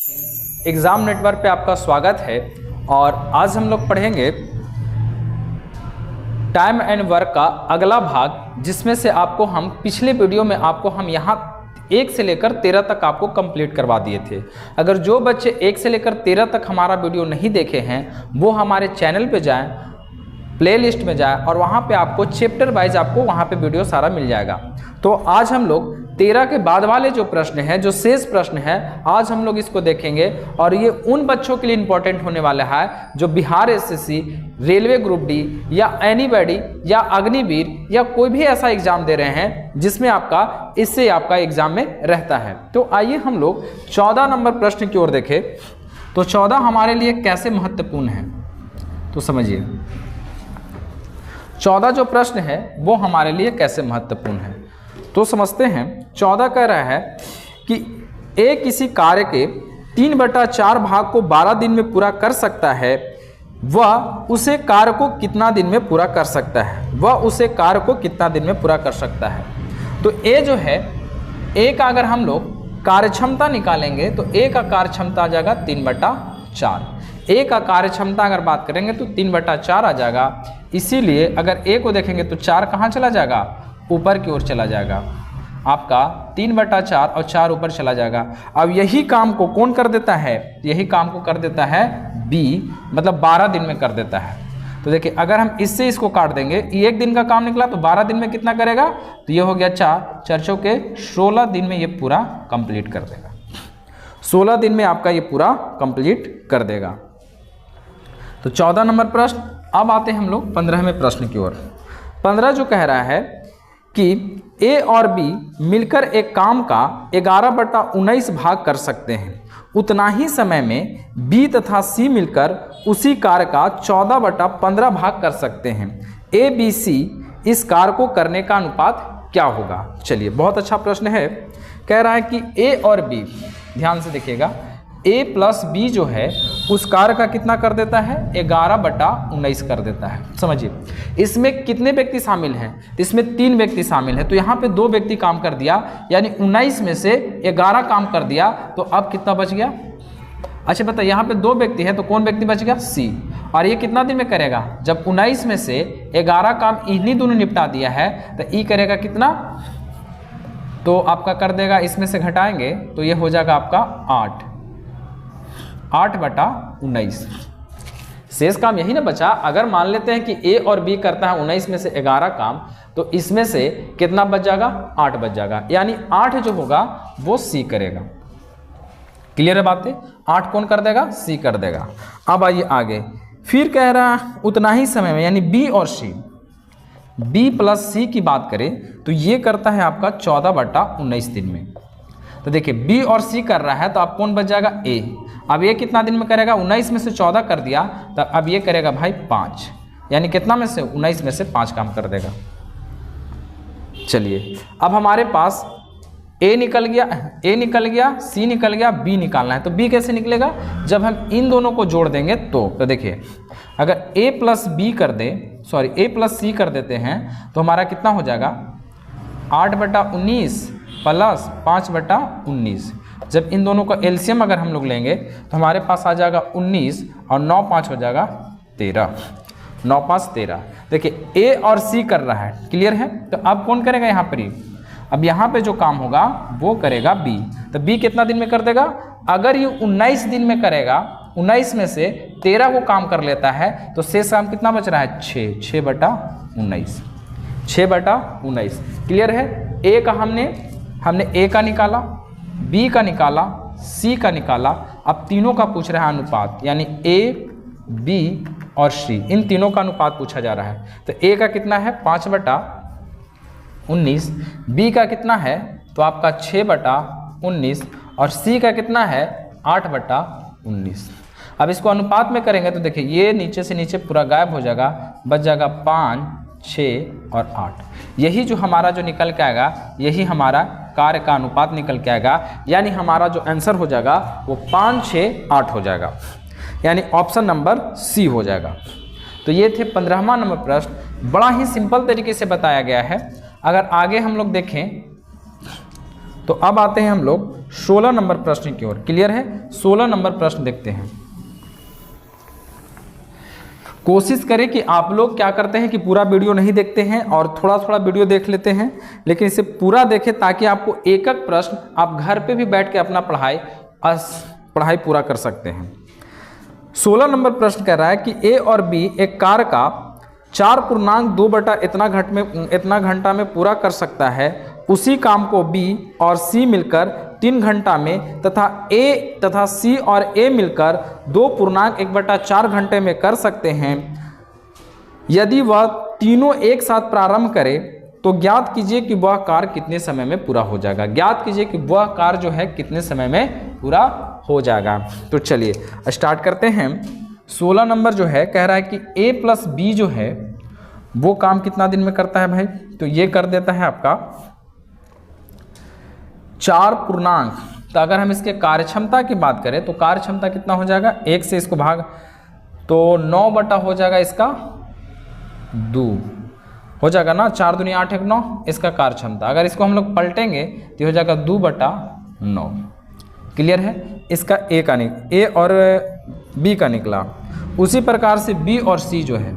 Exam network पे आपका स्वागत है और आज हम लोग पढ़ेंगे टाइम एंड वर्क का अगला भाग, जिसमें से आपको हम पिछले वीडियो में आपको हम यहाँ 1 से लेकर 13 तक आपको कंप्लीट करवा दिए थे। अगर जो बच्चे 1 से लेकर 13 तक हमारा वीडियो नहीं देखे हैं वो हमारे चैनल पे जाएं, प्लेलिस्ट में जाएं और वहाँ पे आपको चैप्टर वाइज आपको वहाँ पे वीडियो सारा मिल जाएगा। तो आज हम लोग 13 के बाद वाले जो प्रश्न हैं, जो शेष प्रश्न है, आज हम लोग इसको देखेंगे और ये उन बच्चों के लिए इम्पोर्टेंट होने वाला है जो Bihar SSC, railway group D या एनीबॉडी या अग्निवीर या कोई भी ऐसा एग्जाम दे रहे हैं जिसमें आपका इससे आपका एग्जाम में रहता है। तो आइए हम लोग 14 नंबर प्रश्न की ओर देखें। तो 14 हमारे लिए कैसे महत्वपूर्ण है तो समझिए। 14 जो प्रश्न है वो हमारे लिए कैसे महत्वपूर्ण है तो समझते हैं। 14 कह रहा है कि ए किसी कार्य के 3/4 भाग को 12 दिन में पूरा कर सकता है, वह उसे कार्य को कितना दिन में पूरा कर सकता है, वह उसे कार्य को कितना दिन में पूरा कर सकता है। तो ए जो है, ए का अगर हम लोग कार्यक्षमता निकालेंगे तो ए का कार्यक्षमता आ जाएगा 3/4। ए का कार्यक्षमता अगर बात करेंगे तो 3/4 आ जाएगा। इसीलिए अगर ए को देखेंगे तो 4 कहाँ चला जाएगा, ऊपर की ओर चला जाएगा। आपका 3/4 और 4 ऊपर चला जाएगा। अब यही काम को कौन कर देता है, यही काम को कर देता है बी, मतलब 12 दिन में कर देता है। तो देखिए अगर हम इससे इसको काट देंगे, ये 1 दिन का काम निकला तो 12 दिन में कितना करेगा, तो ये हो गया 4 चौके 16 दिन में ये पूरा कंप्लीट कर देगा। 16 दिन में आपका ये पूरा कंप्लीट कर देगा। तो 14 नंबर प्रश्न। अब आते हैं हम लोग 15वें प्रश्न की ओर। 15 जो कह रहा है कि ए और बी मिलकर एक काम का 11/19 भाग कर सकते हैं, उतना ही समय में बी तथा सी मिलकर उसी कार्य का 14/15 भाग कर सकते हैं। ए बी सी इस कार्य को करने का अनुपात क्या होगा। चलिए बहुत अच्छा प्रश्न है। कह रहा है कि ए और बी, ध्यान से देखिएगा, ए प्लस बी जो है उस कार्य का कितना कर देता है, 11/19 कर देता है। समझिए इसमें कितने व्यक्ति शामिल हैं, इसमें 3 व्यक्ति शामिल हैं। तो यहाँ पे 2 व्यक्ति काम कर दिया, यानी 19 में से 11 काम कर दिया, तो अब कितना बच गया। अच्छा बताइए, यहाँ पे 2 व्यक्ति है तो कौन व्यक्ति बच गया, सी। और ये कितना दिन में करेगा, जब 19 में से 11 काम इन्हीं दोनों निपटा दिया है तो ई करेगा कितना, तो आपका कर देगा, इसमें से घटाएंगे तो ये हो जाएगा आपका 8/19। शेष काम यही ना बचा। अगर मान लेते हैं कि ए और बी करता है 19 में से 11 काम, तो इसमें से कितना बच जाएगा, 8 बच जाएगा। यानी 8 जो होगा वो सी करेगा। क्लियर है बातें, 8 कौन कर देगा, सी कर देगा। अब आइए आगे, फिर कह रहा है उतना ही समय में, यानी बी और सी, बी प्लस सी की बात करें तो ये करता है आपका 14/19 दिन में। तो देखिए बी और सी कर रहा है तो आप कौन बच जाएगा, ए। अब ये कितना दिन में करेगा, 19 में से 14 कर दिया, तो अब ये करेगा भाई 5, यानी कितना में से, 19 में से 5 काम कर देगा। चलिए अब हमारे पास ए निकल गया, सी निकल गया, बी निकालना है। तो बी कैसे निकलेगा, जब हम इन दोनों को जोड़ देंगे तो देखिए अगर ए प्लस बी कर दे, सॉरी ए प्लस सी कर देते हैं तो हमारा कितना हो जाएगा, 8/19 प्लस 5/19। जब इन दोनों का एलसीएम अगर हम लोग लेंगे तो हमारे पास आ जाएगा 19 और 9 5 हो जाएगा 13, 9 5 13। देखिए ए और सी कर रहा है, क्लियर है। तो अब कौन करेगा यहाँ पर, अब यहाँ पे जो काम होगा वो करेगा बी। तो बी कितना दिन में कर देगा, अगर ये 19 दिन में करेगा, 19 में से 13 को काम कर लेता है तो शेष काम कितना बच रहा है, 6/19, 6/19। क्लियर है। ए का हमने ए का निकाला, बी का निकाला, सी का निकाला। अब तीनों का पूछ रहा है अनुपात, यानी ए बी और सी, इन तीनों का अनुपात पूछा जा रहा है। तो ए का कितना है, 5/19, बी का कितना है तो आपका 6/19 और सी का कितना है 8/19। अब इसको अनुपात में करेंगे तो देखिए ये नीचे से नीचे पूरा गायब हो जाएगा, बच जाएगा 5, 6 और 8। यही जो हमारा जो निकल के आएगा, यही हमारा कार्य का अनुपात निकल के आएगा। यानी हमारा जो आंसर हो जाएगा वो 5, 6, 8 हो जाएगा, यानी ऑप्शन नंबर सी हो जाएगा। तो ये थे 15वां नंबर प्रश्न। बड़ा ही सिंपल तरीके से बताया गया है। अगर आगे हम लोग देखें तो अब आते हैं हम लोग 16 नंबर प्रश्न की ओर। क्लियर है? 16 नंबर प्रश्न देखते हैं। कोशिश करें कि आप लोग क्या करते हैं कि पूरा वीडियो नहीं देखते हैं और थोड़ा थोड़ा वीडियो देख लेते हैं, लेकिन इसे पूरा देखें ताकि आपको एक एक प्रश्न आप घर पे भी बैठ के अपना पढ़ाई पूरा कर सकते हैं। 16 नंबर प्रश्न कह रहा है कि ए और बी एक कार का 4.2 इतना घंटा में पूरा कर सकता है। उसी काम को बी और सी मिलकर 3 घंटा में तथा ए तथा सी और ए मिलकर 2.1/4 घंटे में कर सकते हैं। यदि वह तीनों एक साथ प्रारंभ करे तो ज्ञात कीजिए कि वह कार्य कितने समय में पूरा हो जाएगा। ज्ञात कीजिए कि वह कार्य जो है कितने समय में पूरा हो जाएगा। तो चलिए स्टार्ट करते हैं। 16 नंबर जो है कह रहा है कि ए प्लस बी जो है वो काम कितना दिन में करता है भाई? तो ये कर देता है आपका 4 पूर्णांक। तो अगर हम इसके कार्यक्षमता की बात करें तो कार्यक्षमता कितना हो जाएगा? 1 से इसको भाग तो 9 बटा हो जाएगा इसका 2 हो जाएगा ना। 4 दूनी 8 1 9 इसका कार्यक्षमता। अगर इसको हम लोग पलटेंगे तो हो जाएगा 2 बटा 9। क्लियर है? इसका ए और बी का निकला। उसी प्रकार से बी और सी जो है,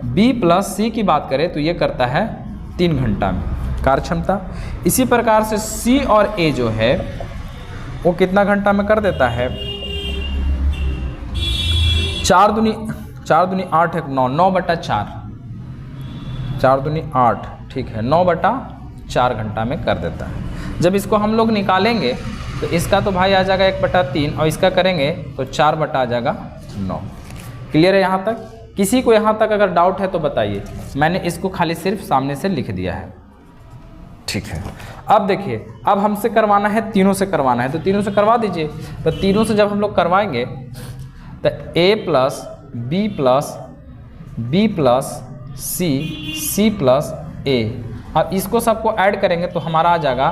बी प्लस सी की बात करें तो ये करता है 3 घंटा में कार्यक्षमता। इसी प्रकार से सी और ए जो है वो कितना घंटा में कर देता है? 4 दूनी 8 1 9 9 बटा 4 4 दूनी 8 ठीक है 9 बटा 4 घंटा में कर देता है। जब इसको हम लोग निकालेंगे तो इसका तो भाई आ जाएगा 1/3 और इसका करेंगे तो 4 बटा आ जाएगा 9। क्लियर है यहाँ तक? किसी को यहाँ तक अगर डाउट है तो बताइए। मैंने इसको खाली सिर्फ सामने से लिख दिया है। ठीक है, अब देखिए, अब हमसे करवाना है, तीनों से करवाना है तो तीनों से करवा दीजिए। तो तीनों से जब हम लोग करवाएंगे तो A plus B plus C plus A. अब इसको सबको ऐड करेंगे तो हमारा आ जाएगा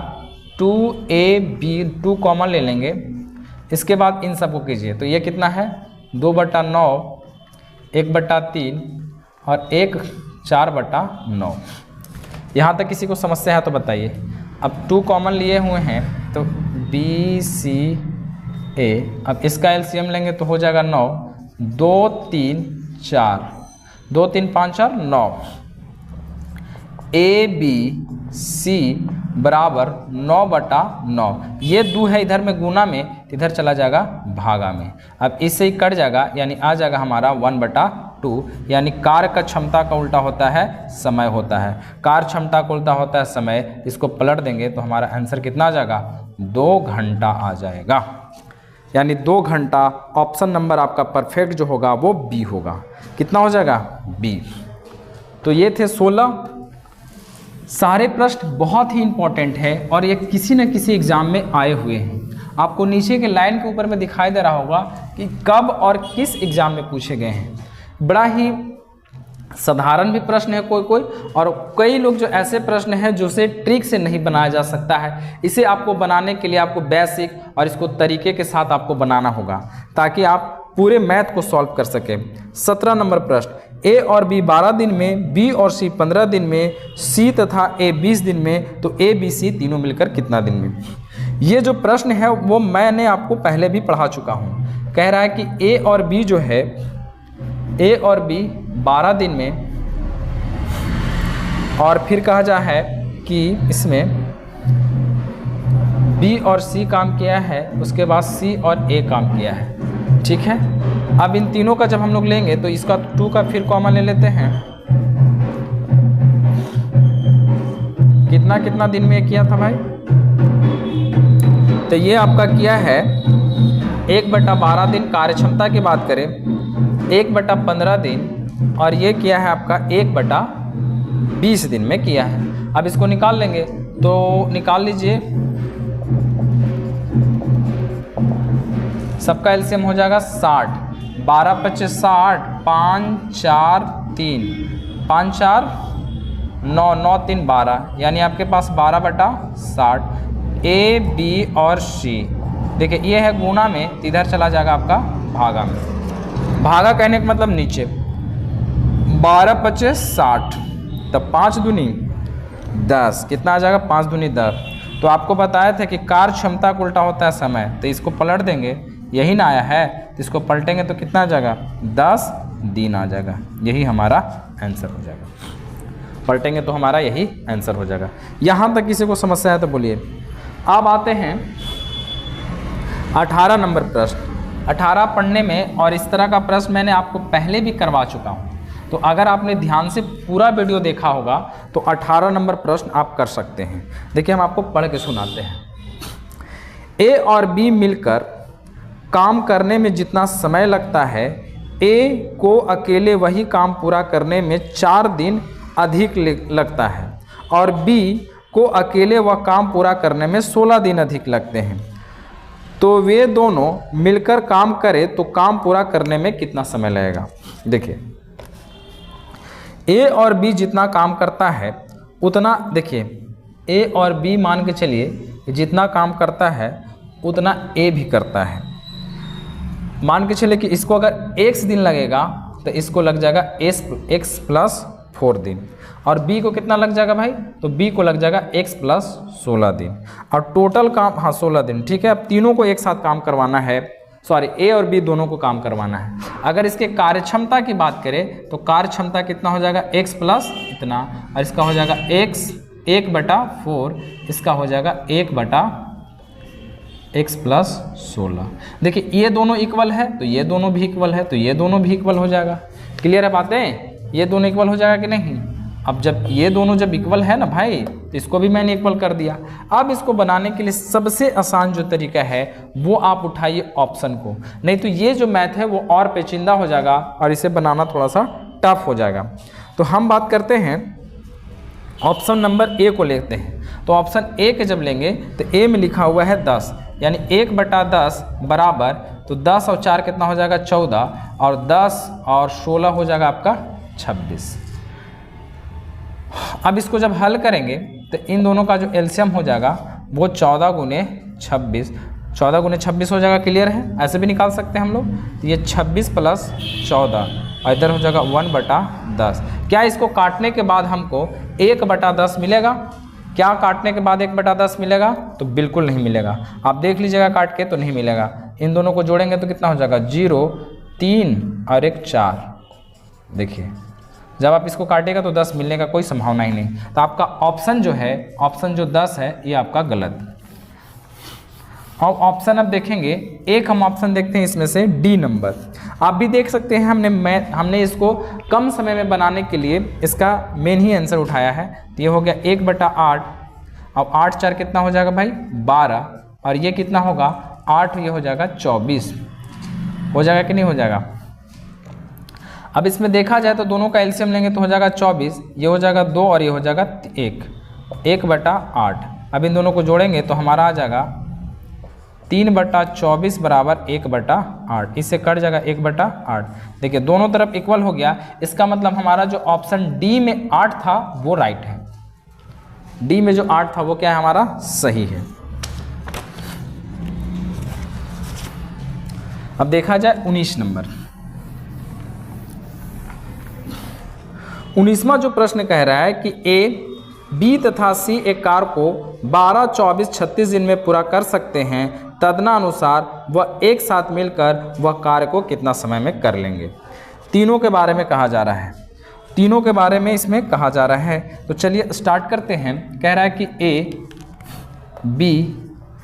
2ab 2 कॉमन ले लेंगे। इसके बाद इन सबको कीजिए तो ये कितना है 2 बटा 9 1/3 और 1 4/9। यहाँ तक किसी को समस्या है तो बताइए। अब 2 कॉमन लिए हुए हैं तो बी सी ए। अब इसका एलसीएम लेंगे तो हो जाएगा 9 2 3 4 2 3 5 4 9। ए बी सी बराबर 9 बटा 9। ये 2 है इधर में गुना में, इधर चला जाएगा भागा में। अब इससे ही कट जाएगा यानी आ जाएगा हमारा 1/2। यानी कार्य का क्षमता का उल्टा होता है समय होता है। कार्य क्षमता का उल्टा होता है समय। इसको पलट देंगे तो हमारा आंसर कितना आ जाएगा 2 घंटा आ जाएगा। यानी 2 घंटा ऑप्शन नंबर आपका परफेक्ट जो होगा वो बी होगा। कितना हो जाएगा? बी। तो ये थे 16 सारे प्रश्न बहुत ही इंपॉर्टेंट है और ये किसी न किसी एग्जाम में आए हुए हैं। आपको नीचे के लाइन के ऊपर में दिखाई दे रहा होगा कि कब और किस एग्जाम में पूछे गए हैं। बड़ा ही साधारण भी प्रश्न है कोई और कई लोग जो ऐसे प्रश्न हैं जो से ट्रिक से नहीं बनाया जा सकता है। इसे आपको बनाने के लिए आपको बेसिक और इसको तरीके के साथ आपको बनाना होगा ताकि आप पूरे मैथ को सॉल्व कर सकें। 17 नंबर प्रश्न, ए और बी 12 दिन में, बी और सी 15 दिन में, सी तथा ए 20 दिन में, तो ए बी सी तीनों मिलकर कितना दिन में? ये जो प्रश्न है वो मैंने आपको पहले भी पढ़ा चुका हूँ। कह रहा है कि ए और बी जो है, ए और बी 12 दिन में, और फिर कहा जा है कि इसमें बी और सी काम किया है, उसके बाद सी और ए काम किया है। ठीक है, अब इन तीनों का जब हम लोग लेंगे तो इसका 2 का फिर कॉमन ले लेते हैं। कितना कितना दिन में किया था भाई? तो ये आपका किया है 1/12 दिन। कार्यक्षमता की बात करें 1/15 दिन, और ये किया है आपका 1/20 दिन में किया है। अब इसको निकाल लेंगे तो निकाल लीजिए, सबका एलसीएम हो जाएगा 60। 12 25 60, 5 4 3 5 4 9 9 3 12, यानी आपके पास 12/60। ए बी और सी देखिए ये है गुणा में, इधर चला जाएगा आपका भागा में। भागा कहने का मतलब नीचे। 12 25 60, तब 5 दूनी 10, कितना आ जाएगा 5 दूनी 10, तो आपको बताया था कि कार्य क्षमता को उल्टा होता है समय, तो इसको पलट देंगे, यही ना आया है, तो इसको पलटेंगे तो कितना आ जाएगा 10 दिन आ जाएगा, यही हमारा आंसर हो जाएगा। पलटेंगे तो हमारा यही आंसर हो जाएगा। यहाँ तक किसी को समस्या है तो बोलिए। अब आते हैं 18 नंबर प्रश्न। 18 पढ़ने में, और इस तरह का प्रश्न मैंने आपको पहले भी करवा चुका हूँ, तो अगर आपने ध्यान से पूरा वीडियो देखा होगा तो 18 नंबर प्रश्न आप कर सकते हैं। देखिए हम आपको पढ़ के सुनाते हैं। ए और बी मिलकर काम करने में जितना समय लगता है, ए को अकेले वही काम पूरा करने में 4 दिन अधिक लगता है और बी को अकेले वह काम पूरा करने में 16 दिन अधिक लगते हैं। तो वे दोनों मिलकर काम करें तो काम पूरा करने में कितना समय लगेगा। देखिए ए और बी जितना काम करता है उतना, देखिए ए और बी मान के चलिए जितना काम करता है उतना ए भी करता है। मान के चलिए कि इसको अगर x दिन लगेगा तो इसको लग जाएगा x प्लस 4 दिन, और b को कितना लग जाएगा भाई, तो b को लग जाएगा x प्लस 16 दिन, और टोटल काम, हाँ 16 दिन, ठीक है। अब तीनों को एक साथ काम करवाना है, सॉरी ए और बी दोनों को काम करवाना है। अगर इसके कार्यक्षमता की बात करें तो कार्यक्षमता कितना हो जाएगा x प्लस इतना, और इसका हो जाएगा x 1/4, इसका हो जाएगा 1/x प्लस 16। देखिए ये दोनों इक्वल है तो ये दोनों भी इक्वल है, तो ये दोनों भी इक्वल हो जाएगा। क्लियर है बातें, ये दोनों इक्वल हो जाएगा कि नहीं। अब जब ये दोनों जब इक्वल है ना भाई, तो इसको भी मैंने इक्वल कर दिया। अब इसको बनाने के लिए सबसे आसान जो तरीका है वो आप उठाइए ऑप्शन को, नहीं तो ये जो मैथ है वो और पेचीदा हो जाएगा और इसे बनाना थोड़ा सा टफ हो जाएगा। तो हम बात करते हैं ऑप्शन नंबर ए को लेते हैं। तो ऑप्शन ए के जब लेंगे तो ए में लिखा हुआ है 10, यानी 1/10 बराबर, तो 10 और 4 कितना हो जाएगा 14, और 10 और 16 हो जाएगा आपका 26। अब इसको जब हल करेंगे तो इन दोनों का जो एलसीएम हो जाएगा वो 14 गुने 26, 14 गुने 26 हो जाएगा। क्लियर है, ऐसे भी निकाल सकते हैं हम लोग। तो ये 26 प्लस 14 और इधर हो जाएगा 1/10। क्या इसको काटने के बाद हमको 1/10 मिलेगा? क्या काटने के बाद 1/10 मिलेगा? तो बिल्कुल नहीं मिलेगा। आप देख लीजिएगा काट के, तो नहीं मिलेगा। इन दोनों को जोड़ेंगे तो कितना हो जाएगा 0, 3 और 1 4। देखिए जब आप इसको काटेगा तो 10 मिलने का कोई संभावना ही नहीं। तो आपका ऑप्शन जो है, ऑप्शन जो 10 है, ये आपका गलत। और ऑप्शन अब देखेंगे, एक हम ऑप्शन देखते हैं इसमें से डी नंबर। आप भी देख सकते हैं हमने इसको कम समय में बनाने के लिए इसका मेन ही आंसर उठाया है। तो ये हो गया 1/8, अब 8 4 कितना हो जाएगा भाई 12, और ये कितना होगा 8, ये हो जाएगा 24। हो जाएगा कि नहीं हो जाएगा। अब इसमें देखा जाए तो दोनों का एलसीएम लेंगे तो हो जाएगा 24, ये हो जाएगा 2 और ये हो जाएगा 1, 1/8। अब इन दोनों को जोड़ेंगे तो हमारा आ जाएगा 3/24 बराबर 1/8। इससे कट जाएगा 1/8। देखिए दोनों तरफ इक्वल हो गया। इसका मतलब हमारा जो ऑप्शन डी में 8 था वो राइट है। डी में जो 8 था वो क्या है हमारा सही है। अब देखा जाए 19 नंबर। 19वां जो प्रश्न कह रहा है कि ए, बी तथा सी एक कार्य को 12, 24, 36 दिन में पूरा कर सकते हैं, तदनुसार वह एक साथ मिलकर वह कार्य को कितना समय में कर लेंगे। तीनों के बारे में कहा जा रहा है, तीनों के बारे में इसमें कहा जा रहा है। तो चलिए स्टार्ट करते हैं। कह रहा है कि ए, बी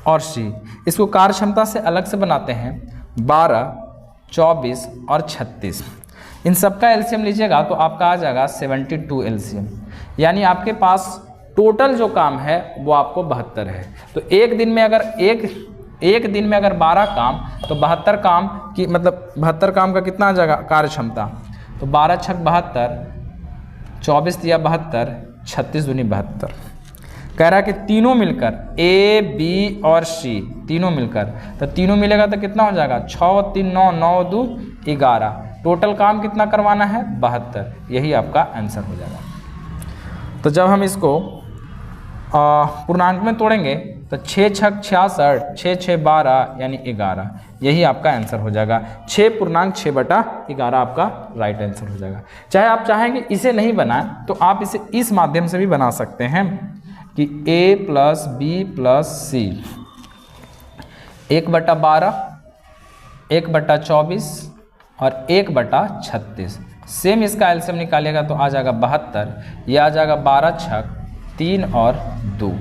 और सी, इसको कार्य क्षमता से अलग से बनाते हैं। 12, 24 और 36, इन सबका एलसीएम लीजिएगा तो आपका आ जाएगा 72 एलसीएम, यानी आपके पास टोटल जो काम है वो आपको 72 है। तो एक दिन में अगर एक दिन में अगर 12 काम, तो 72 काम की मतलब 72 काम का कितना आ जाएगा कार्य क्षमता। तो 12 × 6 72, 24 दिया 72, 36 दूनी 72। कह रहा है कि तीनों मिलकर ए, बी और सी तीनों मिलकर, तो तीनों मिलेगा तो कितना हो जाएगा 6 3 9, 9 2 11। टोटल काम कितना करवाना है 72, यही आपका आंसर हो जाएगा। तो जब हम इसको पूर्णांक में तोड़ेंगे तो 6 6 66, 6 6 12 यानी 11, यही आपका आंसर हो जाएगा। 6.6/11 आपका राइट आंसर हो जाएगा। चाहे आप चाहेंगे इसे नहीं बनाएं तो आप इसे इस माध्यम से भी बना सकते हैं कि a प्लस बी प्लस सी 1/12, 1/24 और 1/36। सेम इसका एलसीएम निकालेगा तो आ जाएगा 72, यह आ जाएगा 12 छक 3 और 2,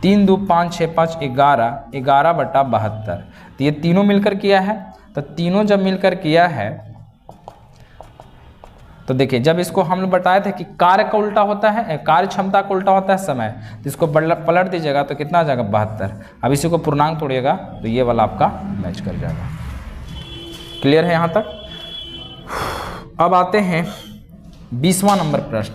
3 2 5 6 5 11, 11/72। तो ये तीनों मिलकर किया है, तो तीनों जब मिलकर किया है तो देखिए जब इसको हम लोग बताए थे कि कार्य का उल्टा होता है, कार्य क्षमता का उल्टा होता है समय, तो इसको पलट दीजिएगा तो कितना आ जाएगा 72। अब इसी को पूर्णांक तोड़िएगा तो ये वाला आपका मैच कर जाएगा। क्लियर है यहाँ तक? अब आते हैं 20वां नंबर प्रश्न।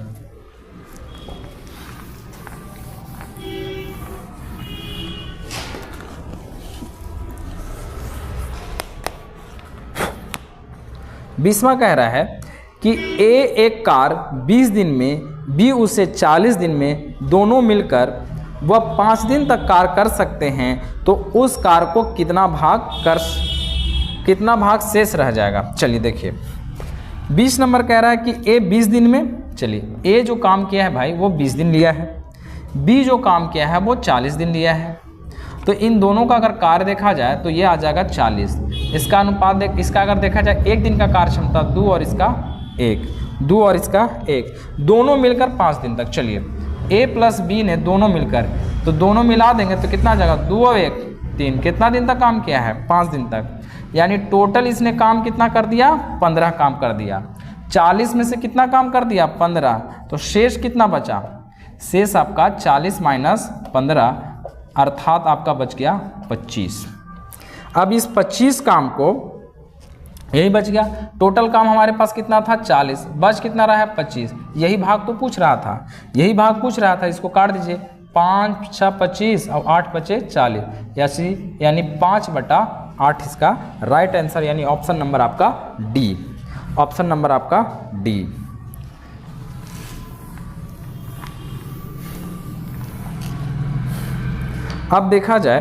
बीसवां कह रहा है कि ए एक कार 20 दिन में, बी उसे 40 दिन में, दोनों मिलकर वह 5 दिन तक कार कर सकते हैं, तो उस कार को कितना भाग शेष रह जाएगा। चलिए देखिए 20 नंबर कह रहा है कि ए 20 दिन में, चलिए ए जो काम किया है भाई वो 20 दिन लिया है, बी जो काम किया है वो 40 दिन लिया है, तो इन दोनों का अगर कार्य देखा जाए तो ये आ जाएगा 40। इसका अनुपात इसका अगर देखा जाए एक दिन का कार्य क्षमता 2 और इसका 1, 2 और इसका 1, दोनों मिलकर 5 दिन तक। चलिए ए प्लस बी ने दोनों मिलकर, तो दोनों मिला देंगे तो कितना आ जाएगा 2 और 1 3, कितना दिन तक काम किया है 5 दिन तक, यानी टोटल इसने काम कितना कर दिया 15 काम कर दिया। 40 में से कितना काम कर दिया 15, तो शेष कितना बचा, शेष आपका 40 माइनस 15 अर्थात आपका बच गया 25। अब इस 25 काम को यही बच गया, टोटल काम हमारे पास कितना था 40, बच कितना रहा है 25, यही भाग तो पूछ रहा था, यही भाग पूछ रहा था, इसको काट दीजिए 5 6 25 और 8 बचे 40, यानी 5/8 इसका राइट आंसर, यानी ऑप्शन नंबर आपका डी, ऑप्शन नंबर आपका डी। अब देखा जाए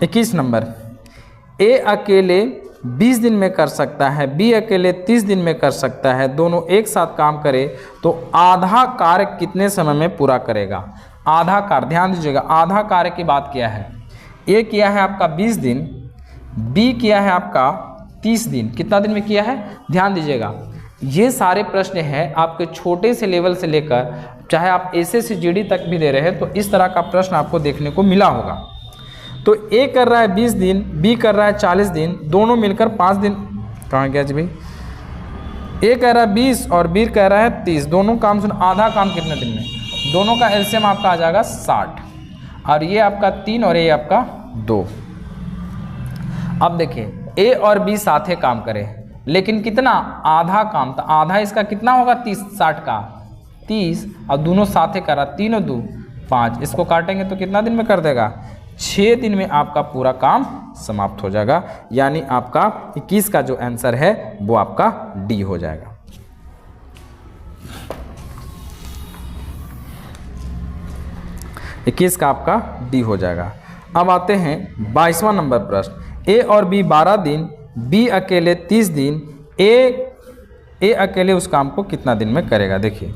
21 नंबर, ए अकेले 20 दिन में कर सकता है, बी अकेले 30 दिन में कर सकता है, दोनों एक साथ काम करे तो आधा कार्य कितने समय में पूरा करेगा। आधा कार्य ध्यान दीजिएगा, आधा कार्य की बात किया है, ए किया है आपका 20 दिन, बी किया है आपका 30 दिन, कितना दिन में किया है ध्यान दीजिएगा। ये सारे प्रश्न हैं आपके छोटे से लेवल से लेकर चाहे आप एसएससी जीडी तक भी दे रहे हैं, तो इस तरह का प्रश्न आपको देखने को मिला होगा। तो ए कर रहा है 20 दिन, बी कर रहा है 40 दिन, दोनों मिलकर 5 दिन, कहाँ गया जी भाई, ए कह रहा है 20 और बी कह रहा है 30, दोनों काम सुन, आधा काम कितने दिन में, दोनों का एलसीएम आपका आ जाएगा 60, और ये आपका 3 और ये आपका 2। अब देखिए ए और बी साथे काम करें, लेकिन कितना आधा काम, तो आधा इसका कितना होगा 30, 60 का 30, और दोनों साथे करा 3 और 2 5, इसको काटेंगे तो कितना दिन में कर देगा 6 दिन में आपका पूरा काम समाप्त हो जाएगा, यानी आपका 21 का जो आंसर है वो आपका डी हो जाएगा। इक्कीस का आपका डी हो जाएगा। अब आते हैं 22वां नंबर प्रश्न, ए और बी 12 दिन, बी अकेले 30 दिन, ए अकेले उस काम को कितना दिन में करेगा। देखिए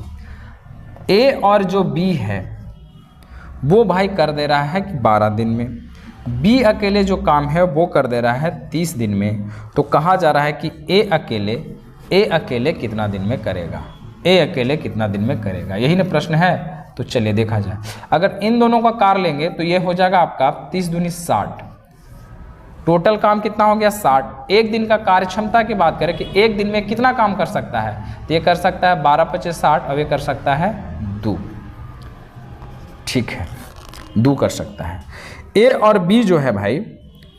ए और जो बी है वो भाई कर दे रहा है कि 12 दिन में, बी अकेले जो काम है वो कर दे रहा है 30 दिन में, तो कहा जा रहा है कि ए अकेले कितना दिन में करेगा, ए अकेले कितना दिन में करेगा, यही ना प्रश्न है। तो चलिए देखा जाए, अगर इन दोनों का कार लेंगे तो ये हो जाएगा आपका 30 दूनी 60, टोटल काम कितना हो गया 60। एक दिन का कार्य क्षमता की बात करें कि एक दिन में कितना काम कर सकता है, तो ये कर सकता है 12 × 5 = 60, और ये कर सकता है 2, ठीक है 2 कर सकता है। ए और बी जो है भाई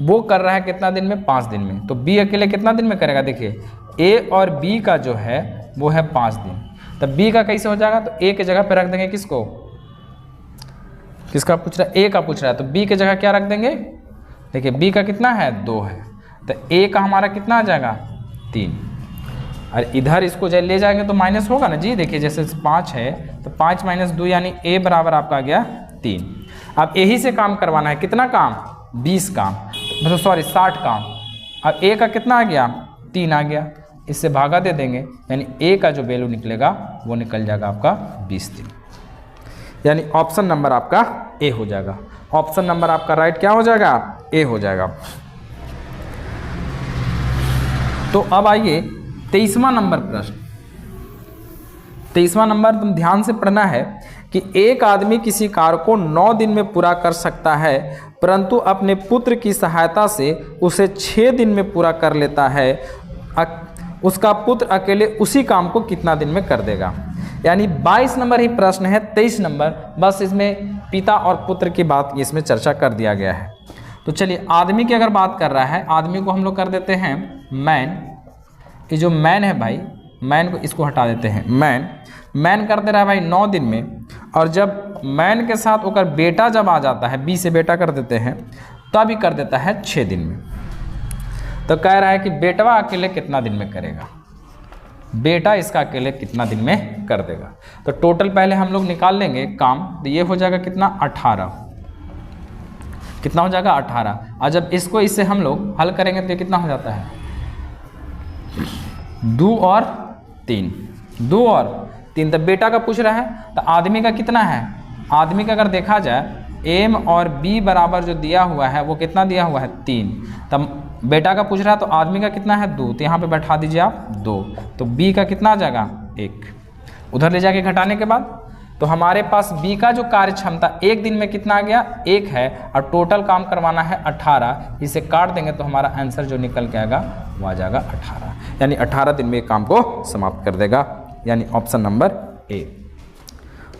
वो कर रहा है कितना दिन में 5 दिन में, तो बी अकेले कितना दिन में करेगा। देखिए ए और बी का जो है वो है 5 दिन, तब बी का कैसे हो जाएगा, तो ए के जगह पे रख देंगे किसको, किसका पूछ रहा है, ए का पूछ रहा है, तो बी के जगह क्या रख देंगे। देखिए बी का कितना है 2 है, तो ए का हमारा कितना आ जाएगा 3, और इधर इसको जब ले जाएंगे तो माइनस होगा ना जी। देखिए जैसे 5 है तो 5 - 2 यानी ए बराबर आपका आ गया 3। अब यही से काम करवाना है, कितना काम 20 काम, मतलब सॉरी 60 काम। अब ए का कितना आ गया 3 आ गया, इससे भागा दे देंगे, यानी ए का जो वैल्यू निकलेगा वो निकल जाएगा आपका 20 दिन। यानी ऑप्शन नंबर आपका ए हो जाएगा। ऑप्शन नंबर आपका राइट क्या हो जाएगा, ए हो जाएगा। तो अब आइए 23वां नंबर प्रश्न। 23वां नंबर तुम ध्यान से पढ़ना है कि एक आदमी किसी कार्य को 9 दिन में पूरा कर सकता है, परंतु अपने पुत्र की सहायता से उसे 6 दिन में पूरा कर लेता है। उसका पुत्र अकेले उसी काम को कितना दिन में कर देगा। यानी 22 नंबर ही प्रश्न है, 23 नंबर बस इसमें पिता और पुत्र की बात इसमें चर्चा कर दिया गया है। तो चलिए आदमी की अगर बात कर रहा है, आदमी को हम लोग कर देते हैं मैन। ये जो मैन है भाई, मैन को इसको हटा देते हैं। मैन कर दे रहा है भाई 9 दिन में, और जब मैन के साथ ओकर बेटा जब आ जाता है, बी से बेटा कर देते हैं, तब ही कर देता है 6 दिन में। तो कह रहा है कि बेटवा अकेले कितना दिन में करेगा, बेटा इसका अकेले कितना दिन में कर देगा। तो टोटल पहले हम लोग निकाल लेंगे काम, तो ये हो जाएगा कितना 18, कितना हो जाएगा 18। और जब इसको इससे हम लोग हल करेंगे तो ये कितना हो जाता है 2 और 3, 2 और 3। तो बेटा का पूछ रहा है, तो आदमी का कितना है, आदमी का अगर देखा जाए एम और बी बराबर जो दिया हुआ है वो कितना दिया हुआ है 3। तब बेटा का पूछ रहा है तो आदमी का कितना है 2, तो यहाँ पे बैठा दीजिए आप 2। तो बी का कितना आ जाएगा 1, उधर ले जाके घटाने के बाद तो हमारे पास बी का जो कार्य क्षमता 1 दिन में कितना आ गया 1 है, और टोटल काम करवाना है 18। इसे काट देंगे तो हमारा आंसर जो निकल के आएगा वो आ जाएगा 18, यानी 18 दिन में काम को समाप्त कर देगा। यानी option number A,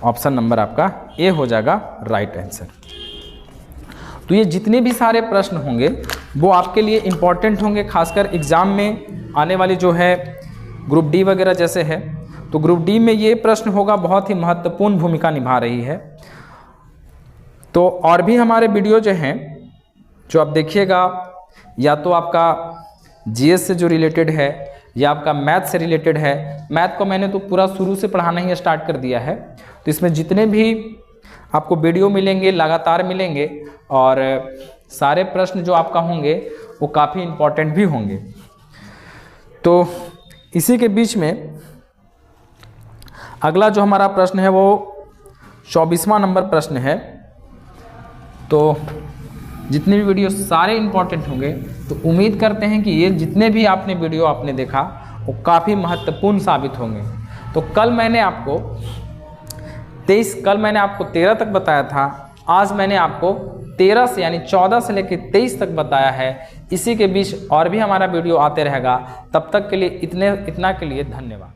option number आपका ए हो जाएगा राइट आंसर। तो ये जितने भी सारे प्रश्न होंगे वो आपके लिए इम्पॉर्टेंट होंगे, खासकर एग्ज़ाम में आने वाली जो है ग्रुप डी वगैरह जैसे है, तो ग्रुप डी में ये प्रश्न होगा, बहुत ही महत्वपूर्ण भूमिका निभा रही है। तो और भी हमारे वीडियो जो हैं जो आप देखिएगा, या तो आपका जीएस से जो रिलेटेड है या आपका मैथ से रिलेटेड है। मैथ को मैंने तो पूरा शुरू से पढ़ाना ही स्टार्ट कर दिया है, तो इसमें जितने भी आपको वीडियो मिलेंगे लगातार मिलेंगे, और सारे प्रश्न जो आपका होंगे वो काफ़ी इम्पोर्टेंट भी होंगे। तो इसी के बीच में अगला जो हमारा प्रश्न है वो 24वां नंबर प्रश्न है। तो जितने भी वीडियो सारे इम्पोर्टेंट होंगे, तो उम्मीद करते हैं कि ये जितने भी आपने वीडियो आपने देखा वो काफ़ी महत्वपूर्ण साबित होंगे। तो कल मैंने आपको 13 तक बताया था, आज मैंने आपको 13 से यानी 14 से लेकर 23 तक बताया है। इसी के बीच और भी हमारा वीडियो आते रहेगा। तब तक के लिए इतना के लिए धन्यवाद।